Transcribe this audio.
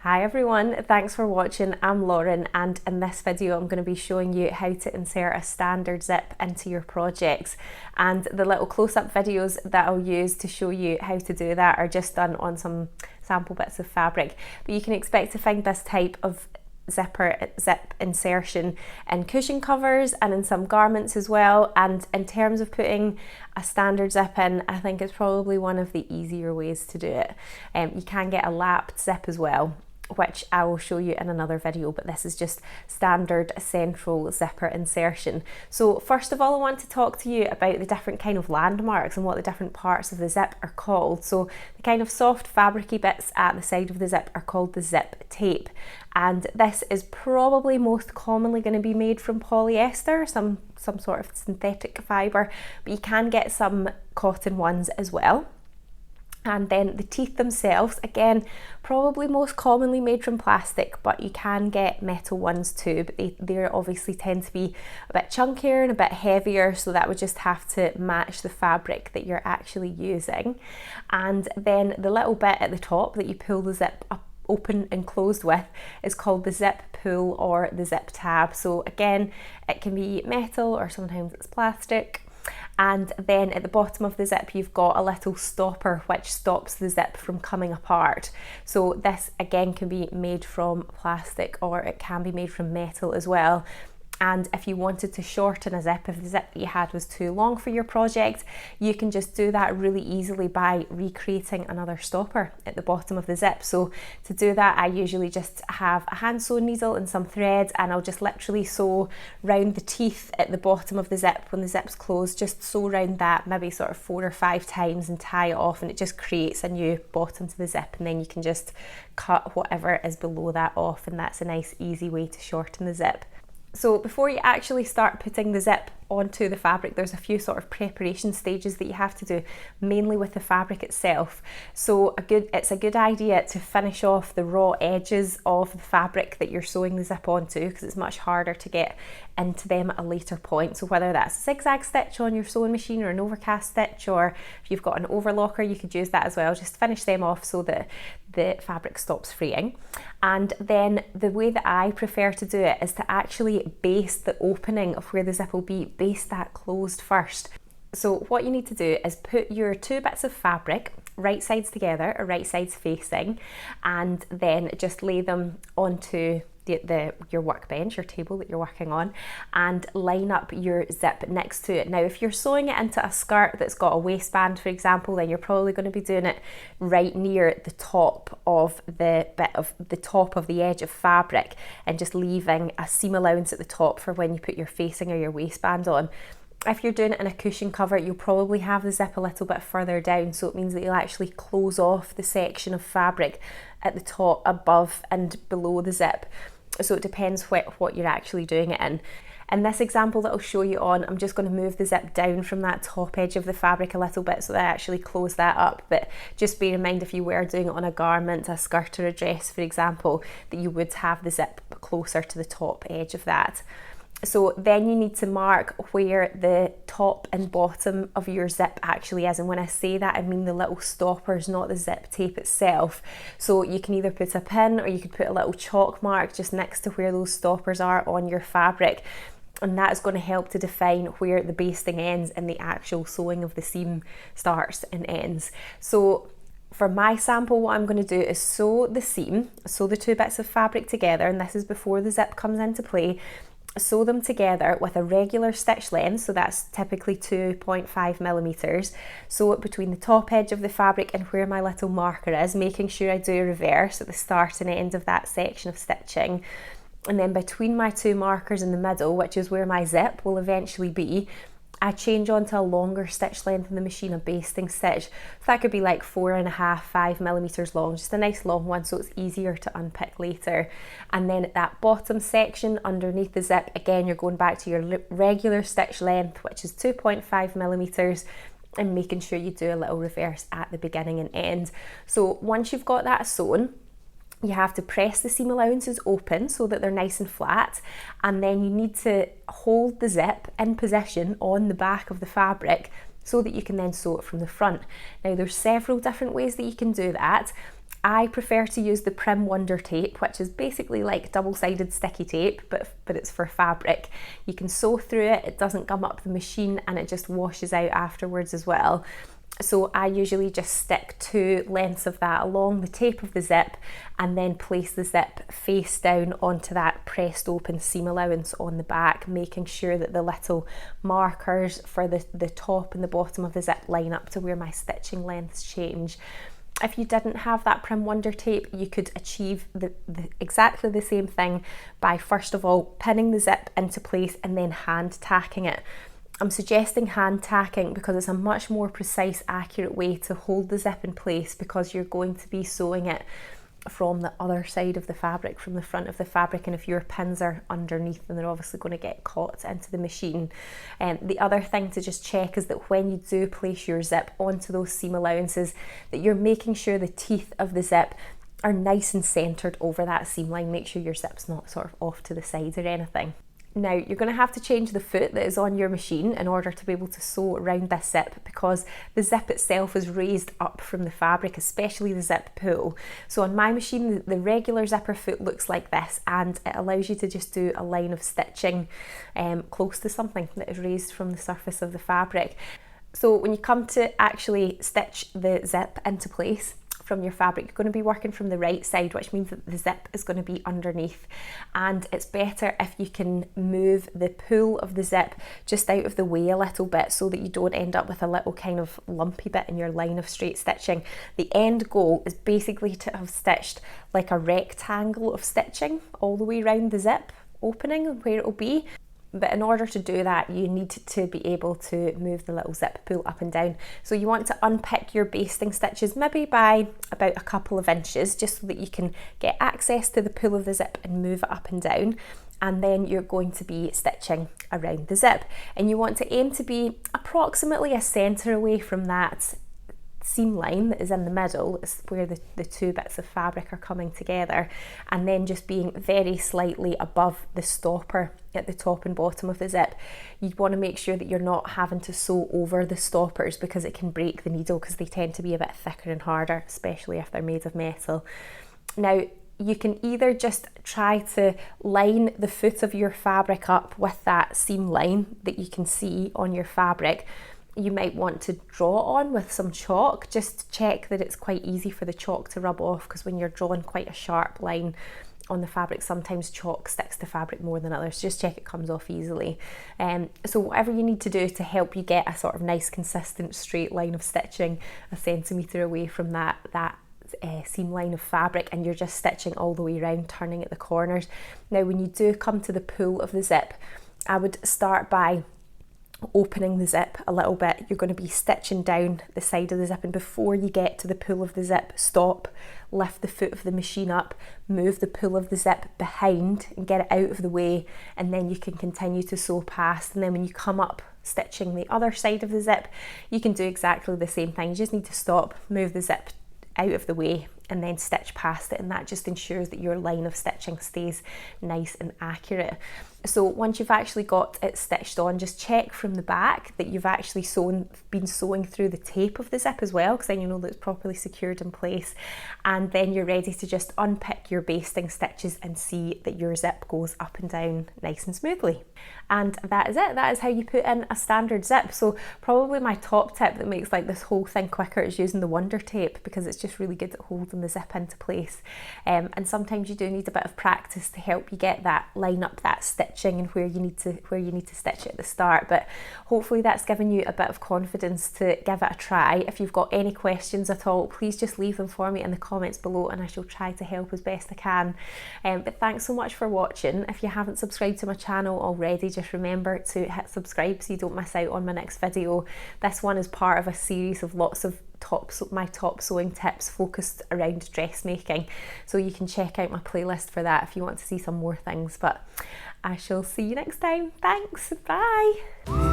Hi everyone, thanks for watching. I'm Lauren, and in this video I'm going to be showing you how to insert a standard zip into your projects, and the little close-up videos that I'll use to show you how to do that are just done on some sample bits of fabric. But you can expect to find this type of zip insertion in cushion covers and in some garments as well. And in terms of putting a standard zip in, I think it's probably one of the easier ways to do it. You can get a lapped zip as well, which I will show you in another video, but this is just standard central zipper insertion. So first of all, I want to talk to you about the different kind of landmarks and what the different parts of the zip are called. So the kind of soft fabricy bits at the side of the zip are called the zip tape, and this is probably most commonly going to be made from polyester, some sort of synthetic fibre, but you can get some cotton ones as well. And then the teeth themselves, again, probably most commonly made from plastic, but you can get metal ones too, but they obviously tend to be a bit chunkier and a bit heavier, so that would just have to match the fabric that you're actually using. And then the little bit at the top that you pull the zip up, open and closed with, is called the zip pull or the zip tab. So again, it can be metal or sometimes it's plastic. And then at the bottom of the zip you've got a little stopper which stops the zip from coming apart. So this again can be made from plastic or it can be made from metal as well. And if you wanted to shorten a zip, if the zip that you had was too long for your project, you can just do that really easily by recreating another stopper at the bottom of the zip. So to do that, I usually just have a hand sewn needle and some thread, and I'll just literally sew round the teeth at the bottom of the zip when the zip's closed, just sew round that maybe sort of 4 or 5 times and tie it off, and it just creates a new bottom to the zip, and then you can just cut whatever is below that off, and that's a nice easy way to shorten the zip. So before you actually start putting the zip onto the fabric, there's a few sort of preparation stages that you have to do, mainly with the fabric itself. So it's a good idea to finish off the raw edges of the fabric that you're sewing the zip onto, because it's much harder to get into them at a later point. So whether that's a zigzag stitch on your sewing machine or an overcast stitch, or if you've got an overlocker, you could use that as well. Just finish them off so that the fabric stops fraying. And then the way that I prefer to do it is to actually baste the opening of where the zip will be, baste that closed first. So what you need to do is put your 2 bits of fabric right sides together, or right sides facing, and then just lay them onto your workbench, your table that you're working on, and line up your zip next to it. Now if you're sewing it into a skirt that's got a waistband, for example, then you're probably going to be doing it right near the top of the bit of the top of the edge of fabric, and just leaving a seam allowance at the top for when you put your facing or your waistband on. If you're doing it in a cushion cover, you'll probably have the zip a little bit further down, so it means that you'll actually close off the section of fabric at the top, above and below the zip. So it depends what you're actually doing it in. In this example that I'll show you on, I'm just going to move the zip down from that top edge of the fabric a little bit so that I actually close that up. But just bear in mind, if you were doing it on a garment, a skirt or a dress, for example, that you would have the zip closer to the top edge of that. So then you need to mark where the top and bottom of your zip actually is, and when I say that I mean the little stoppers, not the zip tape itself. So you can either put a pin or you could put a little chalk mark just next to where those stoppers are on your fabric, and that is going to help to define where the basting ends and the actual sewing of the seam starts and ends. So for my sample, what I'm going to do is sew the seam, sew the 2 bits of fabric together, and this is before the zip comes into play. Sew them together with a regular stitch length, so that's typically 2.5 millimeters. Sew it between the top edge of the fabric and where my little marker is, making sure I do a reverse at the start and end of that section of stitching. And then between my 2 markers in the middle, which is where my zip will eventually be, I change onto a longer stitch length in the machine, a basting stitch. So that could be like 4.5, 5 millimeters long, just a nice long one so it's easier to unpick later. And then at that bottom section underneath the zip, again, you're going back to your regular stitch length, which is 2.5 millimeters, and making sure you do a little reverse at the beginning and end. So once you've got that sewn, you have to press the seam allowances open so that they're nice and flat, and then you need to hold the zip in position on the back of the fabric so that you can then sew it from the front. Now there's several different ways that you can do that. I prefer to use the Prim Wonder tape, which is basically like double-sided sticky tape, but it's for fabric. You can sew through it, it doesn't gum up the machine, and it just washes out afterwards as well. So I usually just stick 2 lengths of that along the tape of the zip and then place the zip face down onto that pressed open seam allowance on the back, making sure that the little markers for the top and the bottom of the zip line up to where my stitching lengths change. If you didn't have that Prim Wonder tape, you could achieve exactly the same thing by first of all pinning the zip into place and then hand tacking it. I'm suggesting hand tacking because it's a much more precise, accurate way to hold the zip in place, because you're going to be sewing it from the other side of the fabric, from the front of the fabric, and if your pins are underneath, then they're obviously going to get caught into the machine. The other thing to just check is that when you do place your zip onto those seam allowances, that you're making sure the teeth of the zip are nice and centered over that seam line. Make sure your zip's not sort of off to the side or anything. Now, you're going to have to change the foot that is on your machine in order to be able to sew around this zip, because the zip itself is raised up from the fabric, especially the zip pull. So on my machine, the regular zipper foot looks like this, and it allows you to just do a line of stitching close to something that is raised from the surface of the fabric. So when you come to actually stitch the zip into place from your fabric, you're going to be working from the right side, which means that the zip is going to be underneath, and it's better if you can move the pull of the zip just out of the way a little bit so that you don't end up with a little kind of lumpy bit in your line of straight stitching. The end goal is basically to have stitched like a rectangle of stitching all the way around the zip opening where it will be. But in order to do that, you need to be able to move the little zip pull up and down. So you want to unpick your basting stitches maybe by about a couple of inches, just so that you can get access to the pull of the zip and move it up and down. And then you're going to be stitching around the zip. And you want to aim to be approximately a centre away from that seam line that is in the middle, is where the 2 bits of fabric are coming together, and then just being very slightly above the stopper at the top and bottom of the zip. You want to make sure that you're not having to sew over the stoppers, because it can break the needle, because they tend to be a bit thicker and harder, especially if they're made of metal. Now, you can either just try to line the foot of your fabric up with that seam line that you can see on your fabric. You might want to draw on with some chalk. Just check that it's quite easy for the chalk to rub off, because when you're drawing quite a sharp line on the fabric, sometimes chalk sticks to fabric more than others. Just check it comes off easily. So whatever you need to do to help you get a sort of nice consistent straight line of stitching a centimetre away from that seam line of fabric, and you're just stitching all the way around, turning at the corners. Now when you do come to the pull of the zip, I would start by opening the zip a little bit. You're going to be stitching down the side of the zip, and before you get to the pull of the zip, stop, lift the foot of the machine up, move the pull of the zip behind and get it out of the way, and then you can continue to sew past. And then when you come up stitching the other side of the zip, you can do exactly the same thing. You just need to stop, move the zip out of the way, and then stitch past it, and that just ensures that your line of stitching stays nice and accurate. So once you've actually got it stitched on, just check from the back that you've actually been sewing through the tape of the zip as well, because then you know that it's properly secured in place, and then you're ready to just unpick your basting stitches and see that your zip goes up and down nice and smoothly. And that is it. That is how you put in a standard zip. So probably my top tip that makes like this whole thing quicker is using the Wonder tape, because it's just really good at holding the zip into place. And sometimes you do need a bit of practice to help you get that, line up that stitching and where you need to stitch it at the start. But hopefully that's given you a bit of confidence to give it a try. If you've got any questions at all, please just leave them for me in the comments below, and I shall try to help as best I can. But thanks so much for watching. If you haven't subscribed to my channel already, just remember to hit subscribe so you don't miss out on my next video. This one is part of a series of lots of my top sewing tips focused around dressmaking, so you can check out my playlist for that if you want to see some more things. But I shall see you next time. Thanks, bye.